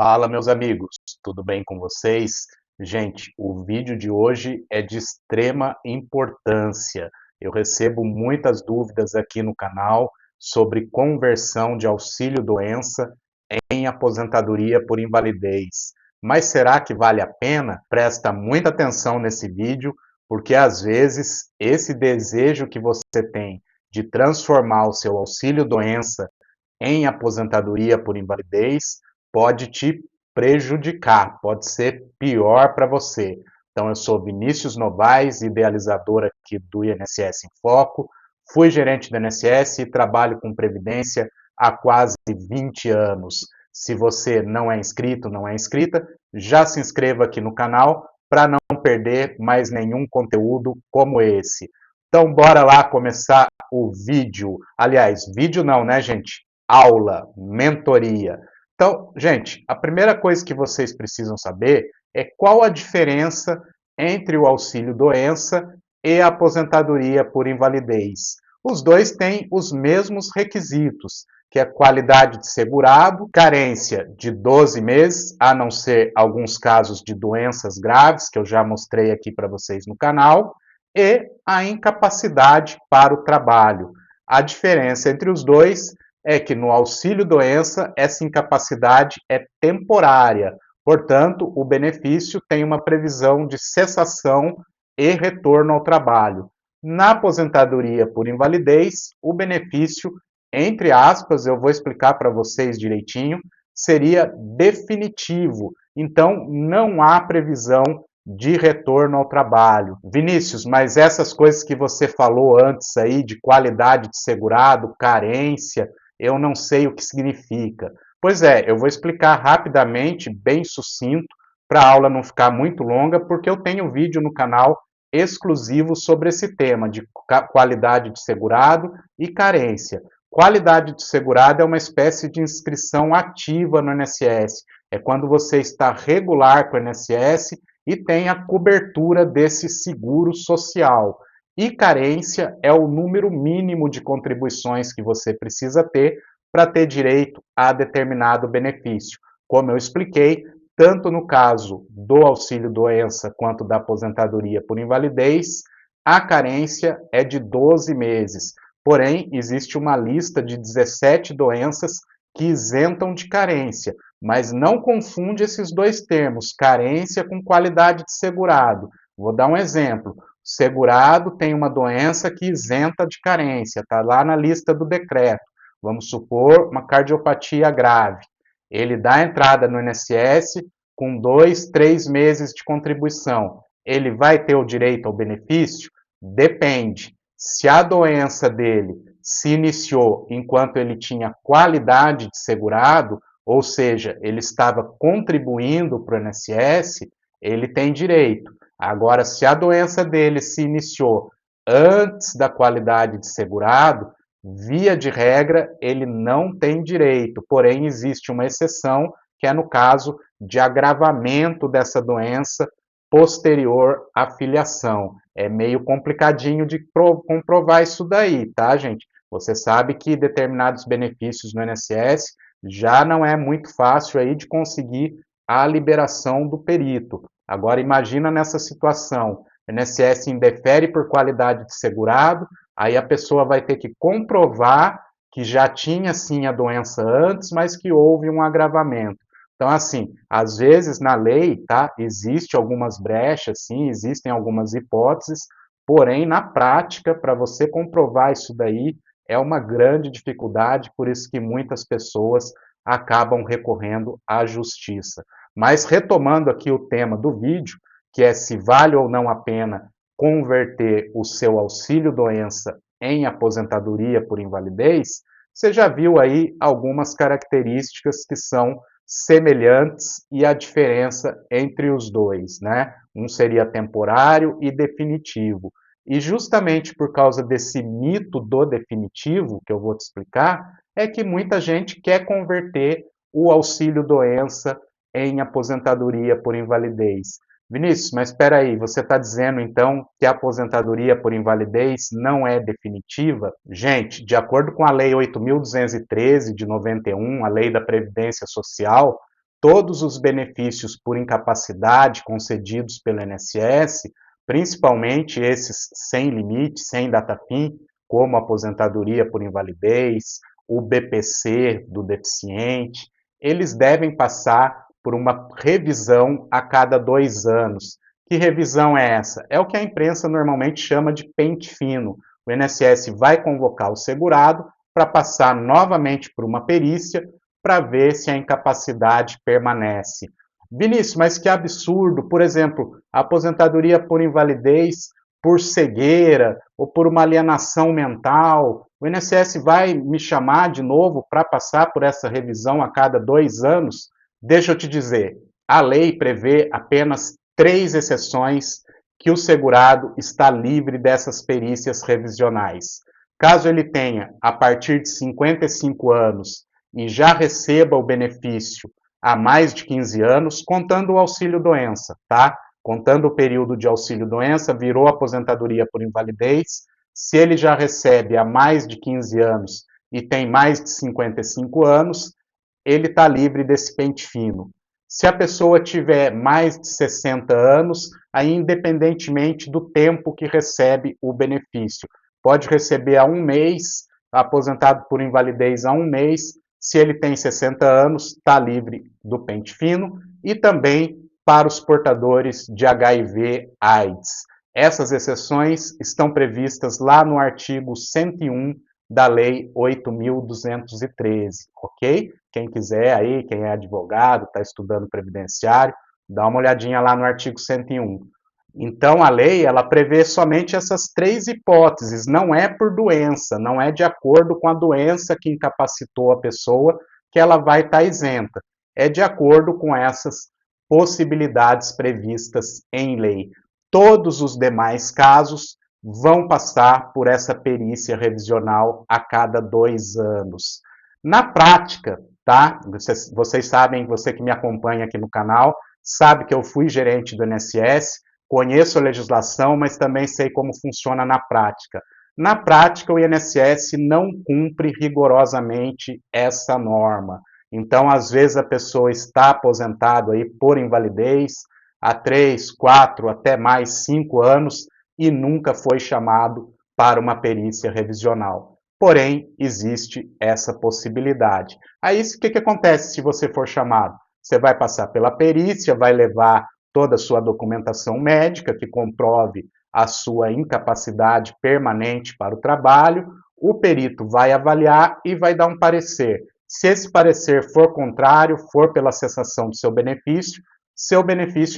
Fala, meus amigos, tudo bem com vocês? Gente, o vídeo de hoje é de extrema importância. Eu recebo muitas dúvidas aqui no canal sobre conversão de auxílio-doença em aposentadoria por invalidez. Mas será que vale a pena? Presta muita atenção nesse vídeo, porque às vezes esse desejo que você tem de transformar o seu auxílio-doença em aposentadoria por invalidez pode te prejudicar, pode ser pior para você. Então, eu sou Vinícius Novaes, idealizador aqui do INSS em Foco, fui gerente do INSS e trabalho com Previdência há quase 20 anos. Se você não é inscrito, não é inscrita, já se inscreva aqui no canal para não perder mais nenhum conteúdo como esse. Então, bora lá começar o vídeo. Aliás, vídeo não, né, gente? Aula, mentoria. Então, gente, a primeira coisa que vocês precisam saber é qual a diferença entre o auxílio-doença e a aposentadoria por invalidez. Os dois têm os mesmos requisitos, que é qualidade de segurado, carência de 12 meses, a não ser alguns casos de doenças graves, que eu já mostrei aqui para vocês no canal, e a incapacidade para o trabalho. A diferença entre os dois é que no auxílio-doença essa incapacidade é temporária, portanto, o benefício tem uma previsão de cessação e retorno ao trabalho. Na aposentadoria por invalidez, o benefício, entre aspas, eu vou explicar para vocês direitinho, seria definitivo. Então, não há previsão de retorno ao trabalho. Vinícius, mas essas coisas que você falou antes aí, de qualidade de segurado, carência, eu não sei o que significa. Pois é, eu vou explicar rapidamente, bem sucinto, para a aula não ficar muito longa, porque eu tenho vídeo no canal exclusivo sobre esse tema de qualidade de segurado e carência. Qualidade de segurado é uma espécie de inscrição ativa no INSS. É quando você está regular com o INSS e tem a cobertura desse seguro social. E carência é o número mínimo de contribuições que você precisa ter para ter direito a determinado benefício. Como eu expliquei, tanto no caso do auxílio-doença quanto da aposentadoria por invalidez, a carência é de 12 meses. Porém, existe uma lista de 17 doenças que isentam de carência, mas não confunde esses dois termos, carência com qualidade de segurado. Vou dar um exemplo. Segurado tem uma doença que isenta de carência, está lá na lista do decreto. Vamos supor uma cardiopatia grave. Ele dá entrada no INSS com 2, 3 meses de contribuição. Ele vai ter o direito ao benefício? Depende. Se a doença dele se iniciou enquanto ele tinha qualidade de segurado, ou seja, ele estava contribuindo para o INSS, ele tem direito. Agora, se a doença dele se iniciou antes da qualidade de segurado, via de regra, ele não tem direito. Porém, existe uma exceção, que é no caso de agravamento dessa doença posterior à filiação. É meio complicadinho de comprovar isso daí, tá, gente? Você sabe que determinados benefícios no INSS já não é muito fácil aí de conseguir a liberação do perito. Agora, imagina nessa situação, o INSS indefere por qualidade de segurado, aí a pessoa vai ter que comprovar que já tinha sim a doença antes, mas que houve um agravamento. Então, assim, às vezes na lei, tá, existe algumas brechas, sim, existem algumas hipóteses, porém, na prática, para você comprovar isso daí, é uma grande dificuldade, por isso que muitas pessoas acabam recorrendo à justiça. Mas retomando aqui o tema do vídeo, que é se vale ou não a pena converter o seu auxílio-doença em aposentadoria por invalidez, você já viu aí algumas características que são semelhantes e a diferença entre os dois, né? Um seria temporário e definitivo. E justamente por causa desse mito do definitivo, que eu vou te explicar, é que muita gente quer converter o auxílio-doença em aposentadoria por invalidez. Vinícius, mas espera aí, você está dizendo então que a aposentadoria por invalidez não é definitiva? Gente, de acordo com a Lei 8.213 de 91, a Lei da Previdência Social, todos os benefícios por incapacidade concedidos pelo INSS, principalmente esses sem limite, sem data fim, como a aposentadoria por invalidez, o BPC do deficiente, eles devem passar por uma revisão a cada 2 anos. Que revisão é essa? É o que a imprensa normalmente chama de pente fino. O INSS vai convocar o segurado para passar novamente por uma perícia para ver se a incapacidade permanece. Vinícius, mas que absurdo! Por exemplo, a aposentadoria por invalidez, por cegueira ou por uma alienação mental, o INSS vai me chamar de novo para passar por essa revisão a cada 2 anos? Deixa eu te dizer, a lei prevê apenas 3 exceções que o segurado está livre dessas perícias revisionais. Caso ele tenha, a partir de 55 anos, e já receba o benefício há mais de 15 anos, contando o auxílio-doença, tá? Contando o período de auxílio-doença, virou aposentadoria por invalidez. Se ele já recebe há mais de 15 anos e tem mais de 55 anos, ele está livre desse pente fino. Se a pessoa tiver mais de 60 anos, aí independentemente do tempo que recebe o benefício, pode receber há um mês, aposentado por invalidez há um mês, se ele tem 60 anos, está livre do pente fino, e também para os portadores de HIV/AIDS. Essas exceções estão previstas lá no artigo 101 da Lei 8.213, ok? Quem quiser aí, quem é advogado, está estudando previdenciário, dá uma olhadinha lá no artigo 101. Então, a lei, ela prevê somente essas 3 hipóteses, não é por doença, não é de acordo com a doença que incapacitou a pessoa que ela vai estar isenta, é de acordo com essas possibilidades previstas em lei. Todos os demais casos vão passar por essa perícia revisional a cada 2 anos. Na prática, tá? Vocês sabem, você que me acompanha aqui no canal, sabe que eu fui gerente do INSS, conheço a legislação, mas também sei como funciona na prática. Na prática, o INSS não cumpre rigorosamente essa norma. Então, às vezes, a pessoa está aposentada aí por invalidez há 3, 4, até mais 5 anos e nunca foi chamado para uma perícia revisional. Porém, existe essa possibilidade. Aí, o que acontece se você for chamado? Você vai passar pela perícia, vai levar toda a sua documentação médica que comprove a sua incapacidade permanente para o trabalho, o perito vai avaliar e vai dar um parecer. Se esse parecer for contrário, for pela cessação do seu benefício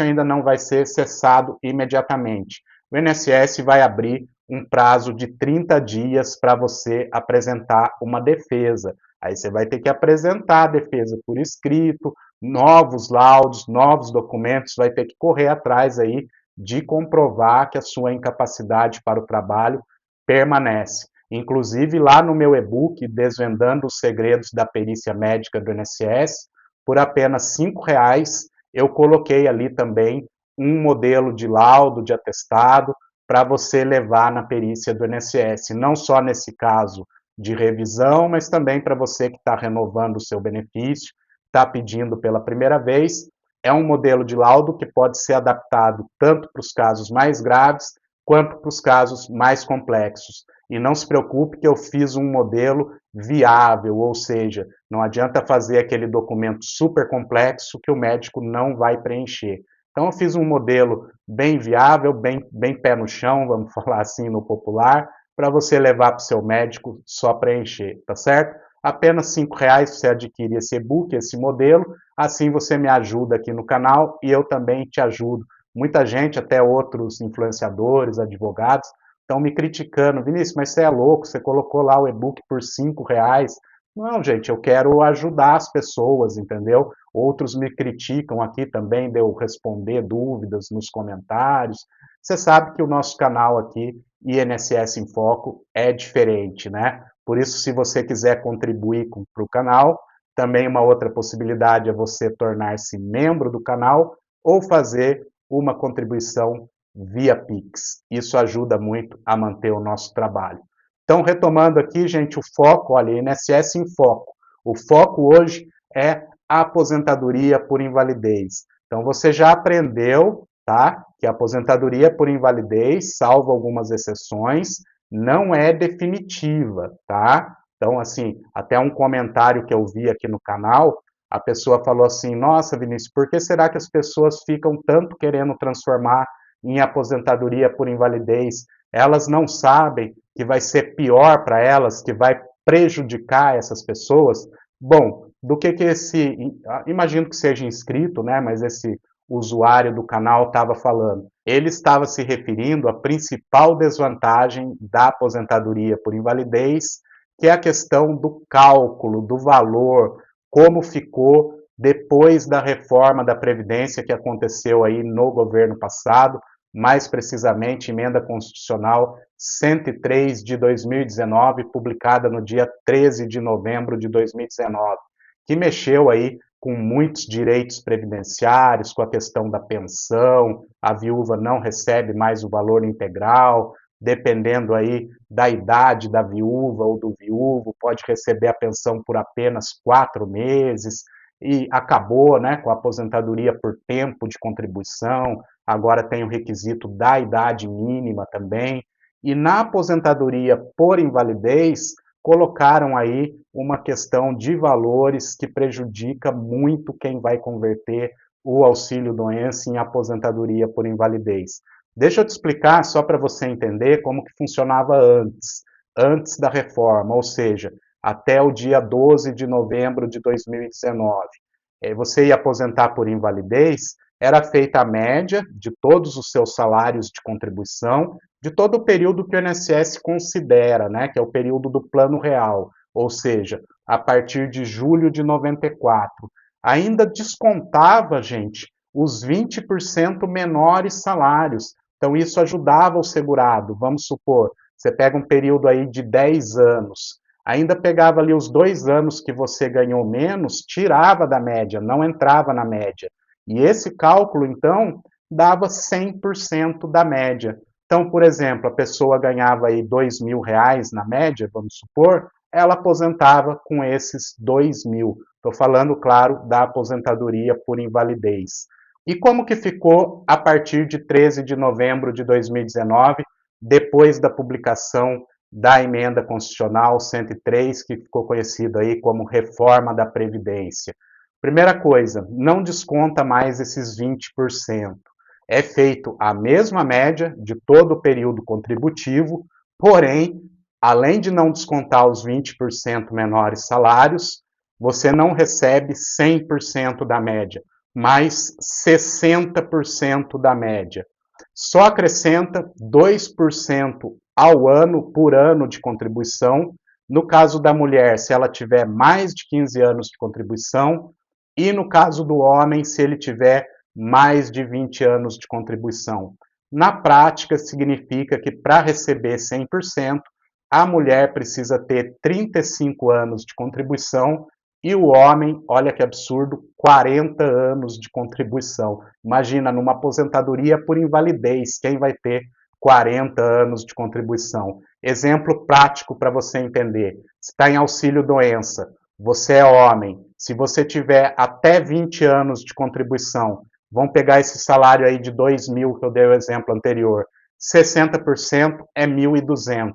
ainda não vai ser cessado imediatamente. O INSS vai abrir um prazo de 30 dias para você apresentar uma defesa. Aí você vai ter que apresentar a defesa por escrito, novos laudos, novos documentos, vai ter que correr atrás aí de comprovar que a sua incapacidade para o trabalho permanece. Inclusive, lá no meu e-book, Desvendando os Segredos da Perícia Médica do INSS, por apenas R$5, eu coloquei ali também um modelo de laudo, de atestado, para você levar na perícia do INSS, não só nesse caso de revisão, mas também para você que está renovando o seu benefício, está pedindo pela primeira vez. É um modelo de laudo que pode ser adaptado tanto para os casos mais graves quanto para os casos mais complexos. E não se preocupe que eu fiz um modelo viável, ou seja, não adianta fazer aquele documento super complexo que o médico não vai preencher. Então eu fiz um modelo bem viável, bem pé no chão, vamos falar assim no popular, para você levar para o seu médico só preencher, tá certo? Apenas R$5 você adquire esse e-book, esse modelo, assim você me ajuda aqui no canal e eu também te ajudo. Muita gente, até outros influenciadores, advogados, estão me criticando. Vinícius, mas você é louco, você colocou lá o e-book por R$5. Não, gente, eu quero ajudar as pessoas, entendeu? Outros me criticam aqui também de eu responder dúvidas nos comentários. Você sabe que o nosso canal aqui, INSS em Foco, é diferente, né? Por isso, se você quiser contribuir para o canal, também uma outra possibilidade é você tornar-se membro do canal ou fazer uma contribuição via Pix. Isso ajuda muito a manter o nosso trabalho. Então, retomando aqui, gente, o foco, olha, INSS em Foco. O foco hoje é aposentadoria por invalidez. Então, você já aprendeu, tá, que a aposentadoria por invalidez, salvo algumas exceções, não é definitiva, tá? Então, assim, até um comentário que eu vi aqui no canal, a pessoa falou assim, nossa, Vinícius, por que será que as pessoas ficam tanto querendo transformar em aposentadoria por invalidez? Elas não sabem que vai ser pior para elas, que vai prejudicar essas pessoas? Bom, do que esse, imagino que seja inscrito, né, mas esse usuário do canal estava falando? Ele estava se referindo à principal desvantagem da aposentadoria por invalidez, que é a questão do cálculo, do valor, como ficou depois da reforma da Previdência que aconteceu aí no governo passado, mais precisamente emenda constitucional 103 de 2019, publicada no dia 13 de novembro de 2019, que mexeu aí com muitos direitos previdenciários, com a questão da pensão, a viúva não recebe mais o valor integral, dependendo aí da idade da viúva ou do viúvo, pode receber a pensão por apenas 4 meses, e acabou, né, com a aposentadoria por tempo de contribuição, agora tem o requisito da idade mínima também, e na aposentadoria por invalidez, colocaram aí uma questão de valores que prejudica muito quem vai converter o auxílio-doença em aposentadoria por invalidez. Deixa eu te explicar, só para você entender como que funcionava antes da reforma, ou seja, até o dia 12 de novembro de 2019. Você ia aposentar por invalidez, era feita a média de todos os seus salários de contribuição, de todo o período que o INSS considera, né, que é o período do plano real, ou seja, a partir de julho de 94. Ainda descontava, gente, os 20% menores salários. Então, isso ajudava o segurado. Vamos supor, você pega um período aí de 10 anos, ainda pegava ali os 2 anos que você ganhou menos, tirava da média, não entrava na média. E esse cálculo, então, dava 100% da média. Então, por exemplo, a pessoa ganhava aí R$ 2.000 na média, vamos supor, ela aposentava com esses 2.000. Estou falando, claro, da aposentadoria por invalidez. E como que ficou a partir de 13 de novembro de 2019, depois da publicação da emenda constitucional 103, que ficou conhecida aí como reforma da Previdência? Primeira coisa, não desconta mais esses 20%. É feito a mesma média de todo o período contributivo, porém, além de não descontar os 20% menores salários, você não recebe 100% da média, mas 60% da média. Só acrescenta 2% ao ano, por ano de contribuição. No caso da mulher, se ela tiver mais de 15 anos de contribuição, e no caso do homem, se ele tiver mais de 20 anos de contribuição. Na prática, significa que para receber 100%, a mulher precisa ter 35 anos de contribuição e o homem, olha que absurdo, 40 anos de contribuição. Imagina, numa aposentadoria por invalidez, quem vai ter 40 anos de contribuição? Exemplo prático para você entender. Está em auxílio-doença, você é homem, se você tiver até 20 anos de contribuição, vamos pegar esse salário aí de 2.000 que eu dei o exemplo anterior, 60% é 1.200.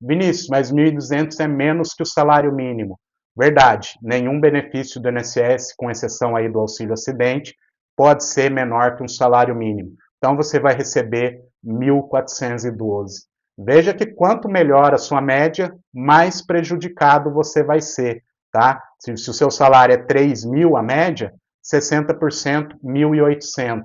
Vinícius, mas 1.200 é menos que o salário mínimo. Verdade, nenhum benefício do INSS, com exceção aí do auxílio acidente, pode ser menor que um salário mínimo. Então você vai receber 1.412. Veja que quanto melhor a sua média, mais prejudicado você vai ser, tá? Se o seu salário é 3.000 a média, 60%, 1.800.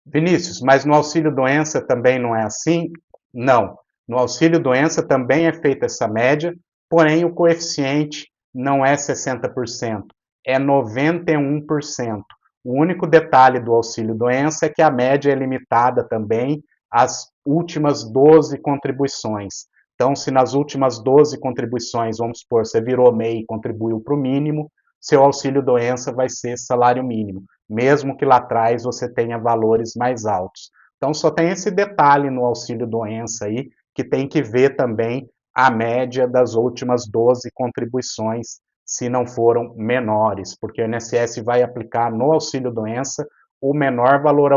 Vinícius, mas no auxílio-doença também não é assim? Não. No auxílio-doença também é feita essa média, porém o coeficiente não é 60%, é 91%. O único detalhe do auxílio-doença é que a média é limitada também às últimas 12 contribuições. Então, se nas últimas 12 contribuições, vamos supor, você virou MEI e contribuiu para o mínimo, seu auxílio-doença vai ser salário mínimo, mesmo que lá atrás você tenha valores mais altos. Então, só tem esse detalhe no auxílio-doença aí, que tem que ver também a média das últimas 12 contribuições, se não foram menores, porque o INSS vai aplicar no auxílio-doença o menor valor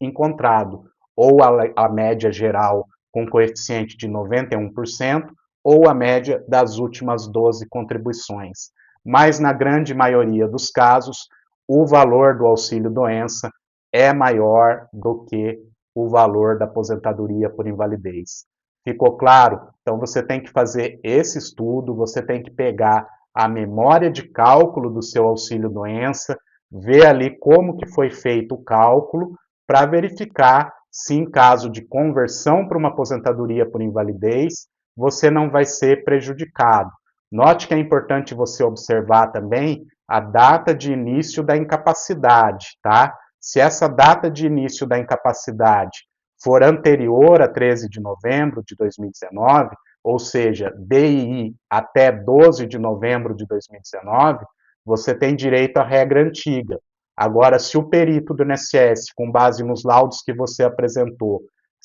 encontrado, ou a média geral com coeficiente de 91%, ou a média das últimas 12 contribuições. Mas, na grande maioria dos casos, o valor do auxílio-doença é maior do que o valor da aposentadoria por invalidez. Ficou claro? Então, você tem que fazer esse estudo, você tem que pegar a memória de cálculo do seu auxílio-doença, ver ali como que foi feito o cálculo, para verificar se em caso de conversão para uma aposentadoria por invalidez, você não vai ser prejudicado. Note que é importante você observar também a data de início da incapacidade, tá? Se essa data de início da incapacidade for anterior a 13 de novembro de 2019, ou seja, DI até 12 de novembro de 2019, você tem direito à regra antiga. Agora, se o perito do INSS, com base nos laudos que você apresentou,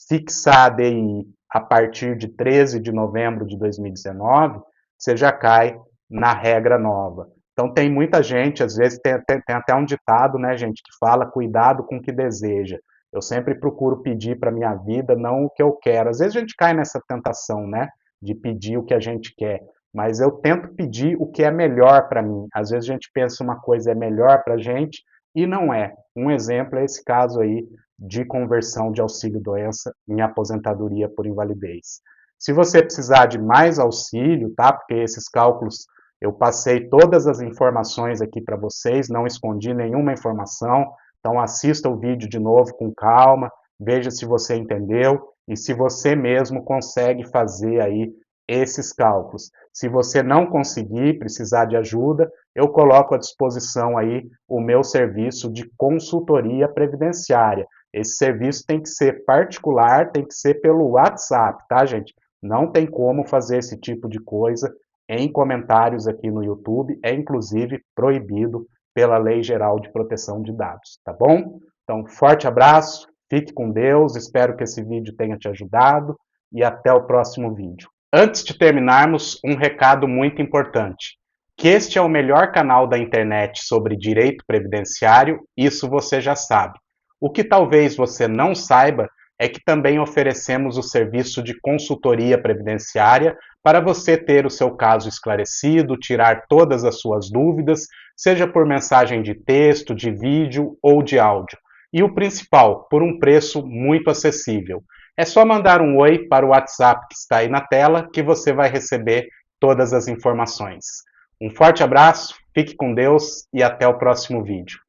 fixar a DI a partir de 13 de novembro de 2019, você já cai na regra nova. Então, tem muita gente, às vezes tem até um ditado, né, gente, que fala cuidado com o que deseja. Eu sempre procuro pedir para a minha vida não o que eu quero. Às vezes a gente cai nessa tentação, né, de pedir o que a gente quer, mas eu tento pedir o que é melhor para mim. Às vezes a gente pensa uma coisa é melhor para a gente e não é. Um exemplo é esse caso aí de conversão de auxílio-doença em aposentadoria por invalidez. Se você precisar de mais auxílio, tá? Porque esses cálculos eu passei todas as informações aqui para vocês, não escondi nenhuma informação, então assista o vídeo de novo com calma, veja se você entendeu e se você mesmo consegue fazer aí esses cálculos. Se você não conseguir, precisar de ajuda, eu coloco à disposição aí o meu serviço de consultoria previdenciária. Esse serviço tem que ser particular, tem que ser pelo WhatsApp, tá, gente? Não tem como fazer esse tipo de coisa em comentários aqui no YouTube, é inclusive proibido pela Lei Geral de Proteção de Dados, tá bom? Então, forte abraço, fique com Deus, espero que esse vídeo tenha te ajudado e até o próximo vídeo. Antes de terminarmos, um recado muito importante, que este é o melhor canal da internet sobre direito previdenciário, isso você já sabe. O que talvez você não saiba é que também oferecemos o serviço de consultoria previdenciária para você ter o seu caso esclarecido, tirar todas as suas dúvidas, seja por mensagem de texto, de vídeo ou de áudio. E o principal, por um preço muito acessível. É só mandar um oi para o WhatsApp que está aí na tela que você vai receber todas as informações. Um forte abraço, fique com Deus e até o próximo vídeo.